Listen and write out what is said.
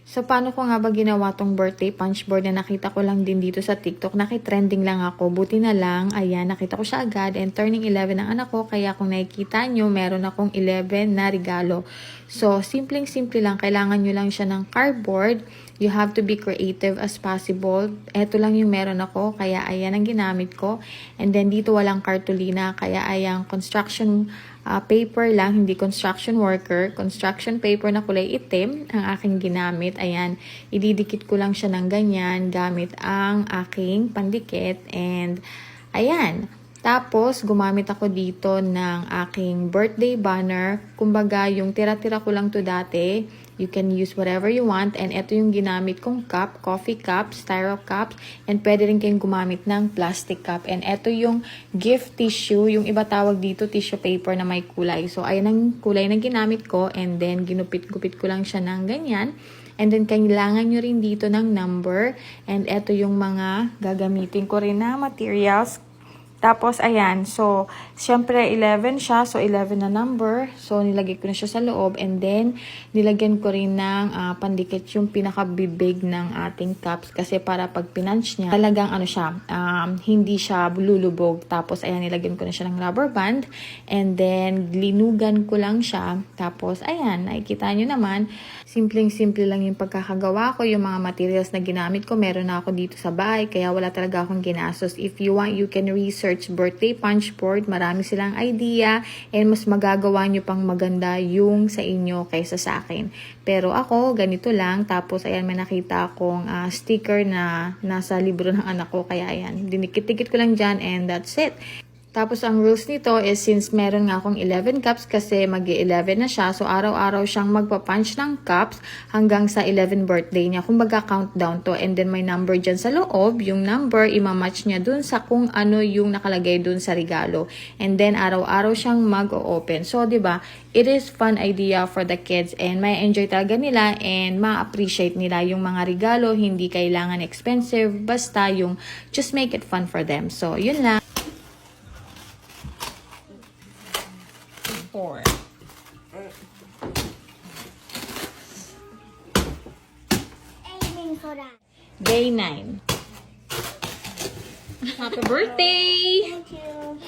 So, paano ko nga ba ginawa tong birthday punch board na nakita ko lang din dito sa TikTok? Nakitrending lang ako. Buti na lang, ayan, nakita ko siya agad. And turning 11 ang anak ko. Kaya kung nakikita nyo, meron akong 11 na regalo. So, simpleng-simple lang. Kailangan nyo lang siya ng cardboard. You have to be creative as possible. Ito lang yung meron ako. Kaya ayan ang ginamit ko. And then dito walang cartolina. Kaya ayan, construction paper lang, hindi construction worker. Construction paper na kulay itim ang aking ginamit. Ayan, ididikit ko lang siya ng ganyan gamit ang aking pandikit. And ayan, tapos gumamit ako dito ng aking birthday banner. Kumbaga, yung tira-tira ko lang to dati. You can use whatever you want. And ito yung ginamit kong cup, coffee cup, styro cup. And pwede rin kayong gumamit ng plastic cup. And ito yung gift tissue. Yung iba tawag dito tissue paper na may kulay. So, ayan ang kulay na ginamit ko. And then, ginupit-gupit ko lang siya ng ganyan. And then, kailangan nyo rin dito ng number. And ito yung mga gagamitin ko rin na materials. Tapos, ayan. So, syempre, 11 siya. So, 11 na number. So, nilagay ko na siya sa loob. And then, nilagyan ko rin ng pandikit yung pinakabibig ng ating cups. Kasi para pag pinunch niya, talagang ano siya, hindi siya lulubog. Tapos, ayan, nilagyan ko na siya ng rubber band. And then, linugan ko lang siya. Tapos, ayan, nakikita nyo naman, simpleng-simple lang yung pagkakagawa ko. Yung mga materials na ginamit ko, meron na ako dito sa bahay. Kaya wala talaga akong ginastos. If you want, you can research birthday punch board. Marami silang idea and mas magagawa nyo pang maganda yung sa inyo kaysa sa akin. Pero ako, ganito lang. Tapos, ayan, may nakita akong sticker na nasa libro ng anak ko. Kaya, ayan, dinikit-dikit ko lang dyan and that's it. Tapos, ang rules nito is since meron nga akong 11 cups kasi mag-11 na siya. So, araw-araw siyang magpa-punch ng cups hanggang sa 11 birthday niya. Kumbaga, countdown to. And then, may number dyan sa loob. Yung number, imamatch niya dun sa kung ano yung nakalagay dun sa regalo. And then, araw-araw siyang mag-open. So, diba, it is fun idea for the kids. And may enjoy talaga nila and ma-appreciate nila yung mga regalo. Hindi kailangan expensive. Basta yung just make it fun for them. So, yun lang. 4. Aiming for that. Day 9. Happy birthday! Thank you.